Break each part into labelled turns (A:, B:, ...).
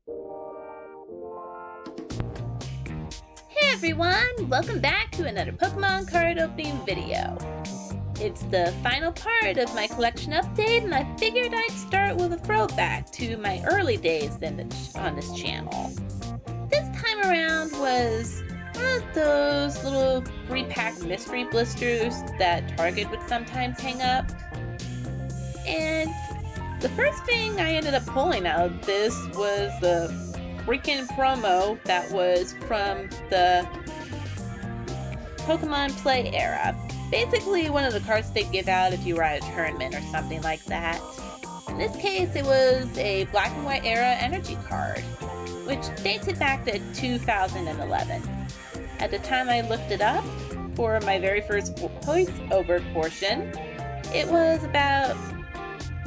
A: Hey everyone! Welcome back to another Pokemon card opening video. It's the final part of my collection update, and I figured I'd start with a throwback to my early days on this channel. This time around was one of those little 3-pack mystery blisters that Target would sometimes hang up. And the first thing I ended up pulling out of this was the freaking promo that was from the Pokemon Play era. Basically one of the cards they give out if you were at a tournament or something like that. In this case, it was a Black and White era energy card, which dates it back to 2011. At the time I looked it up for my very first voiceover portion, it was about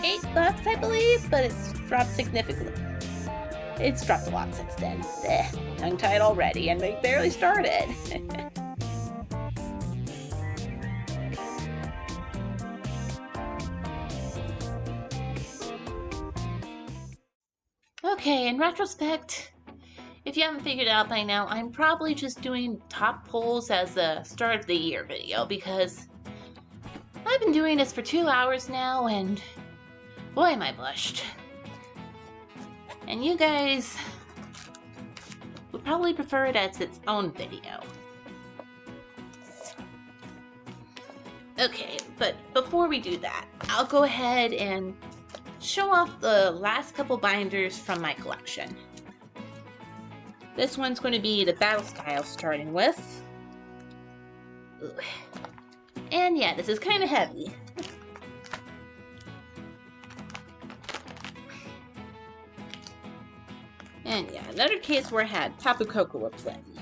A: $8, I believe, but it's dropped significantly. It's dropped a lot since then. Tongue-tied already, and they barely started. Okay, in retrospect, if you haven't figured it out by now, I'm probably just doing top pulls as a start of the year video, because I've been doing this for 2 hours now, and boy am I blushed. And you guys would probably prefer it as its own video. Okay, but before we do that, I'll go ahead and show off the last couple binders from my collection. This one's going to be the Battle Style starting with. Ooh. And yeah, this is kind of heavy. And yeah, another case where I had Tapu Koko aplenty.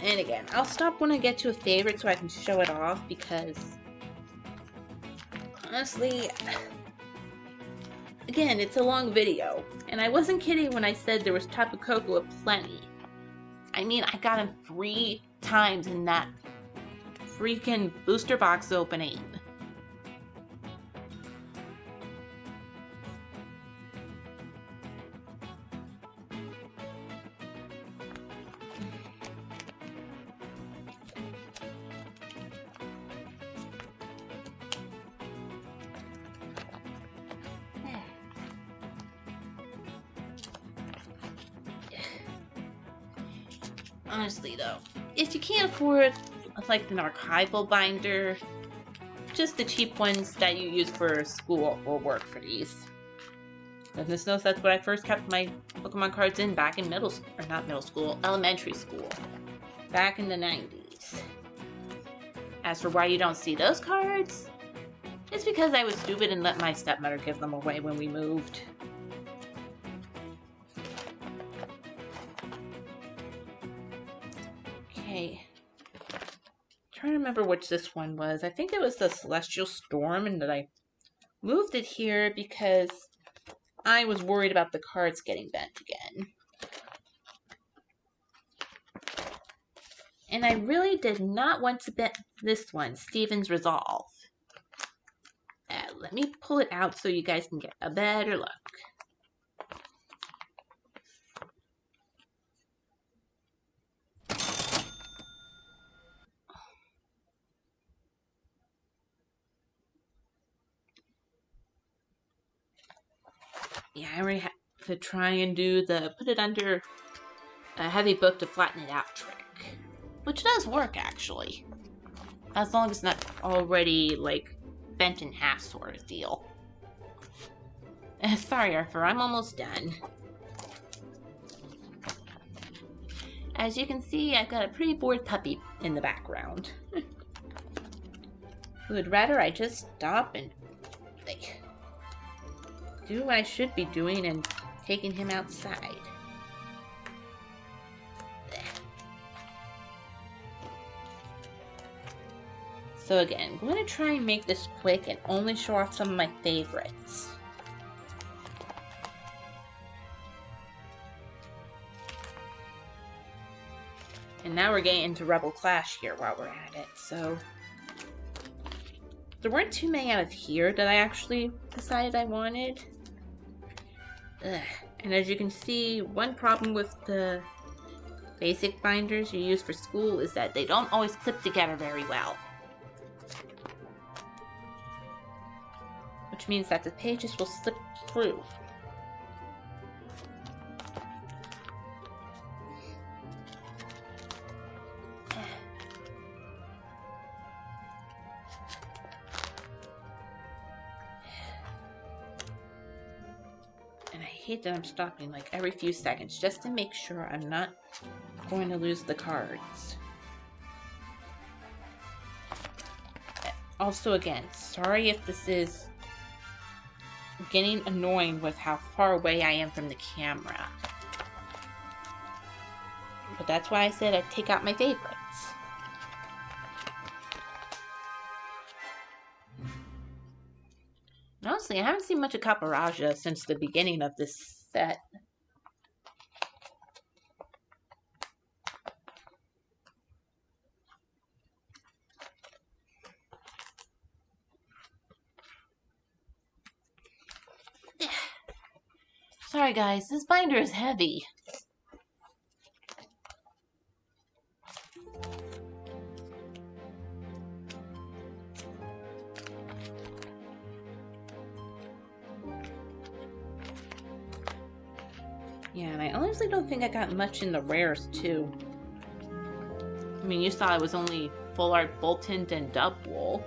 A: And again, I'll stop when I get to a favorite so I can show it off, because honestly, again, it's a long video, and I wasn't kidding when I said there was Tapu Koko aplenty. I mean, I got him 3 times in that freaking booster box opening. Honestly though, if you can't afford like an archival binder, just the cheap ones that you use for school will work for these. Goodness knows that's what I first kept my Pokemon cards in back in elementary school, back in the 90s. As for why you don't see those cards, it's because I was stupid and let my stepmother give them away when we moved. Okay, trying to remember which this one was. I think it was the Celestial Storm, and that I moved it here because I was worried about the cards getting bent again. And I really did not want to bend this one, Steven's Resolve. Let me pull it out so you guys can get a better look. Yeah, I already have to try and do the put it under a heavy book to flatten it out trick. Which does work, actually. As long as it's not already, like, bent in half sort of deal. Sorry, Arthur, I'm almost done. As you can see, I've got a pretty bored puppy in the background. Who would rather I just stop and, like, do what I should be doing and taking him outside. So again, I'm going to try and make this quick and only show off some of my favorites. And now we're getting into Rebel Clash here while we're at it, so There weren't too many out of here that I actually decided I wanted. Ugh. And as you can see, one problem with the basic binders you use for school is that they don't always clip together very well. Which means that the pages will slip through. And I hate that I'm stopping like every few seconds just to make sure I'm not going to lose the cards. Also, again, sorry if this is getting annoying with how far away I am from the camera. But that's why I said I'd take out my favorites. And honestly, I haven't seen much of Caparaja since the beginning of this set. Sorry guys, this binder is heavy. Yeah, and I honestly don't think I got much in the rares too. I mean, you saw it was only full art Boltund and Dubwool.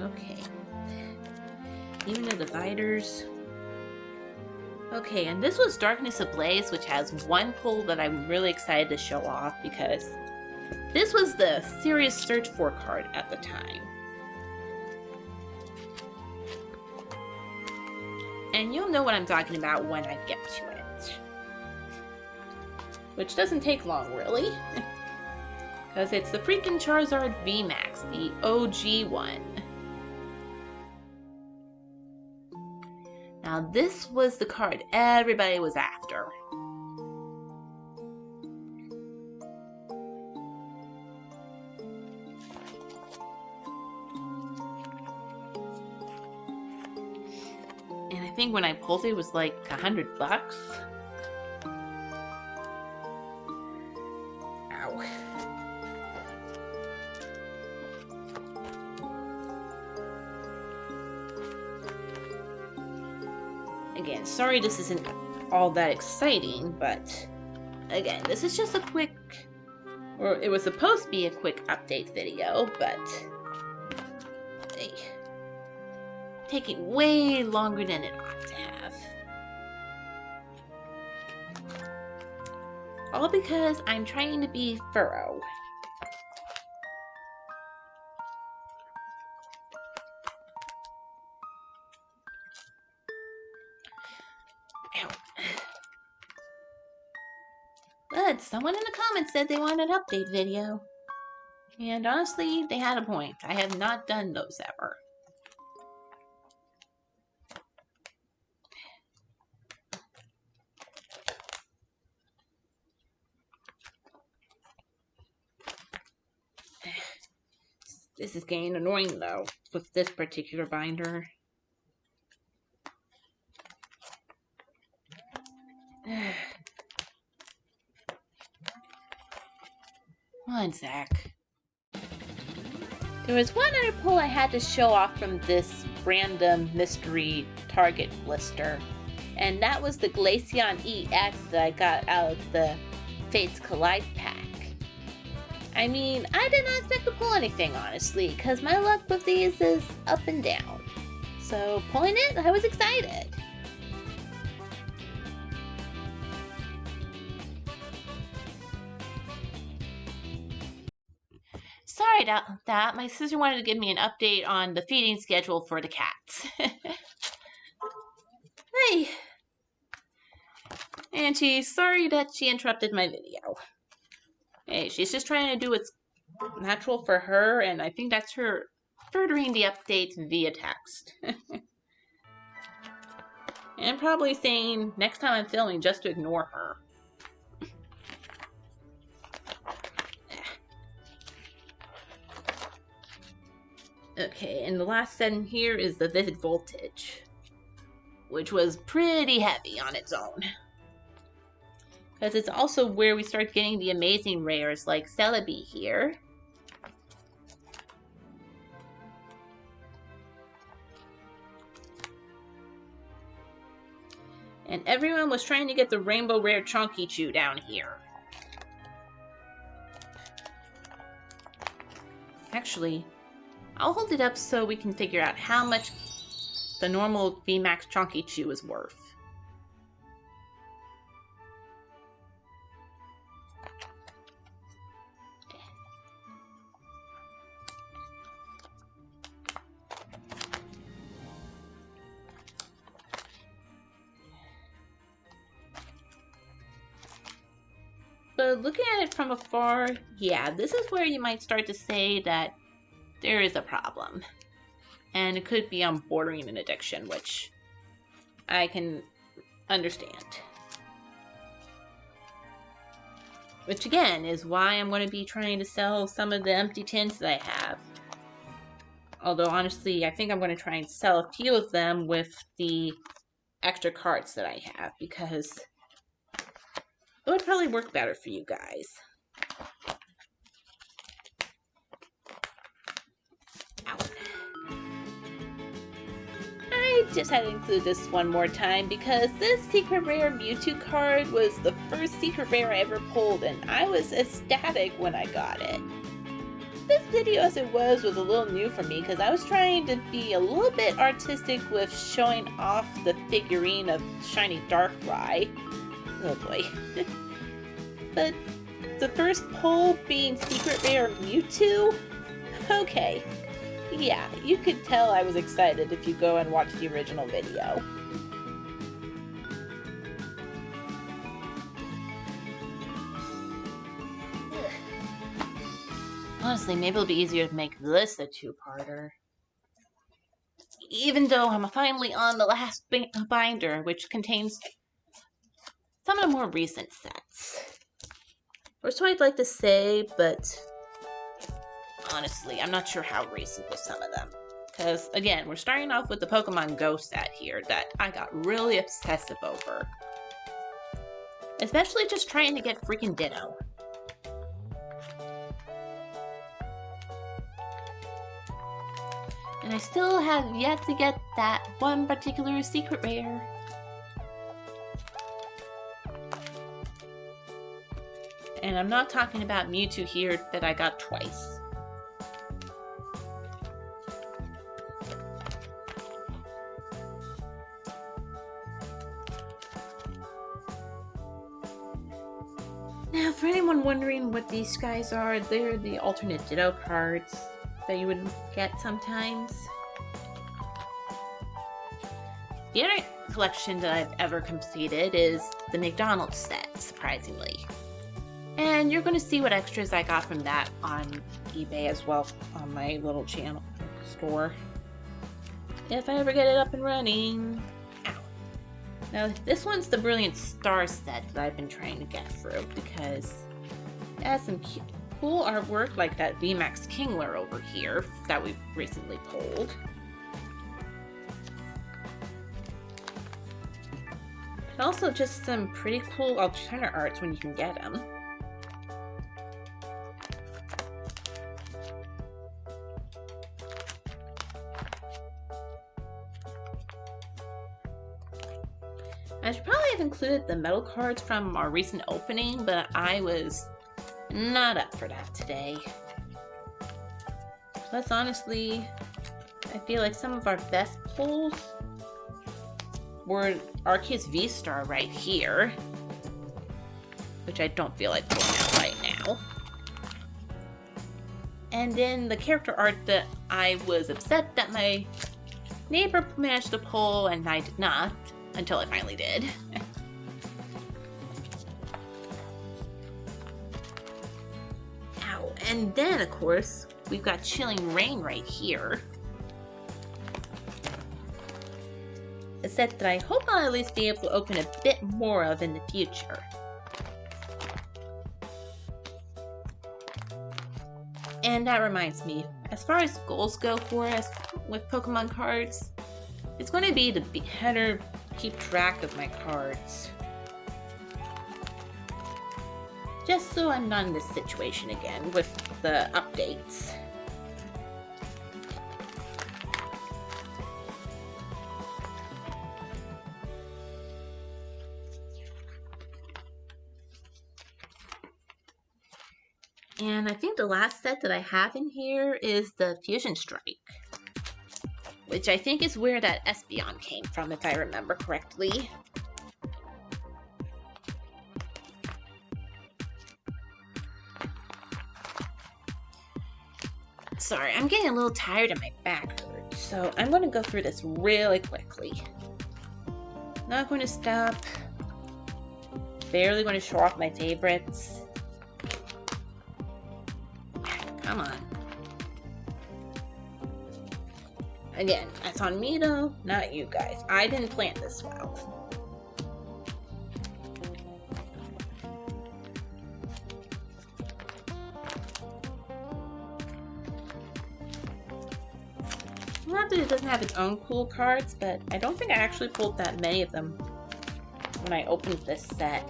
A: Okay. Even the dividers. Okay, and this was Darkness Ablaze, which has one pull that I'm really excited to show off because this was the Serious Search For card at the time. And you'll know what I'm talking about when I get to it. Which doesn't take long, really. Because it's the freaking Charizard VMAX, the OG one. Now this was the card everybody was after. And I think when I pulled it, it was like $100. Ow. Again, sorry this isn't all that exciting, but again, this is just a quick, or it was supposed to be a quick update video, but hey, taking way longer than it ought to have. All because I'm trying to be thorough. But someone in the comments said they wanted an update video. And honestly, they had a point. I have not done those ever. This is getting annoying though, with this particular binder. One sec. There was one other pull I had to show off from this random mystery target blister, and that was the Glaceon EX that I got out of the Fates Collide pack. I mean, I did not expect to pull anything, honestly, because my luck with these is up and down. So, pulling it, I was excited. Sorry about that. My sister wanted to give me an update on the feeding schedule for the cats. Hey. And she's sorry that she interrupted my video. Hey, she's just trying to do what's natural for her, and I think that's her furthering the updates via text. And probably saying next time I'm filming just to ignore her. Okay, and the last setting here is the Vivid Voltage, which was pretty heavy on its own. Because it's also where we start getting the amazing rares like Celebi here. And everyone was trying to get the Rainbow Rare Chonky Chew down here. Actually, I'll hold it up so we can figure out how much the normal VMAX Chonky Chew is worth. But looking at it from afar, yeah, this is where you might start to say that there is a problem. And it could be on bordering an addiction, which I can understand. Which again is why I'm going to be trying to sell some of the empty tins that I have. Although honestly, I think I'm going to try and sell a few of them with the extra cards that I have, because it would probably work better for you guys. Ow. I just had to include this one more time because this secret rare Mewtwo card was the first secret rare I ever pulled, and I was ecstatic when I got it. This video as it was a little new for me because I was trying to be a little bit artistic with showing off the figurine of Shiny Darkrai. Oh boy. But the first pull being secret rare Mewtwo? Okay. Yeah, you could tell I was excited if you go and watch the original video. Honestly, maybe it'll be easier to make this a two-parter. Even though I'm finally on the last binder, which contains some of the more recent sets. Or so I'd like to say, but honestly, I'm not sure how recent with some of them. Because, again, we're starting off with the Pokemon Go set here that I got really obsessive over. Especially just trying to get freaking Ditto. And I still have yet to get that one particular secret rare. And I'm not talking about Mewtwo here that I got twice. Now, for anyone wondering what these guys are, they're the alternate Ditto cards that you would get sometimes. The other collection that I've ever completed is the McDonald's set, surprisingly. And you're going to see what extras I got from that on eBay as well, on my little channel store. If I ever get it up and running. Ow. Now, this one's the Brilliant Star set that I've been trying to get through because it has some cool artwork like that VMAX Kingler over here that we recently pulled. And also just some pretty cool alternate arts when you can get them. I should probably have included the metal cards from our recent opening, but I was not up for that today. Plus, honestly, I feel like some of our best pulls were Arceus V-Star right here, which I don't feel like pulling out right now. And then the character art that I was upset that my neighbor managed to pull and I did not, until I finally did. Ow. And then, of course, we've got Chilling Rain right here. set that I hope I'll at least be able to open a bit more of in the future. And that reminds me, as far as goals go for us with Pokemon cards, it's going to be to better keep track of my cards. Just so I'm not in this situation again with the updates. And I think the last set that I have in here is the Fusion Strike, which I think is where that Espeon came from, if I remember correctly. Sorry, I'm getting a little tired and my back hurts, so I'm going to go through this really quickly. Not going to stop. Barely going to show off my favorites. Come on. Again, that's on me though, not you guys. I didn't plan this well. Not that it doesn't have its own cool cards, but I don't think I actually pulled that many of them when I opened this set.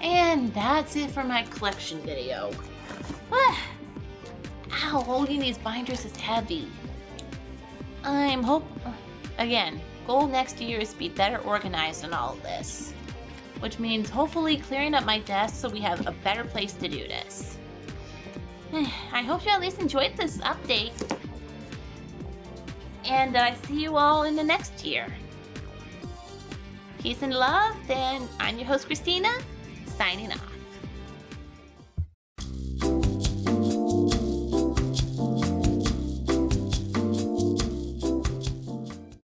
A: And that's it for my collection video. Ow, holding these binders is heavy. Again, goal next year is to be better organized in all of this. Which means hopefully clearing up my desk so we have a better place to do this. I hope you at least enjoyed this update. And I see you all in the next year. Peace and love, and I'm your host Christina, signing off.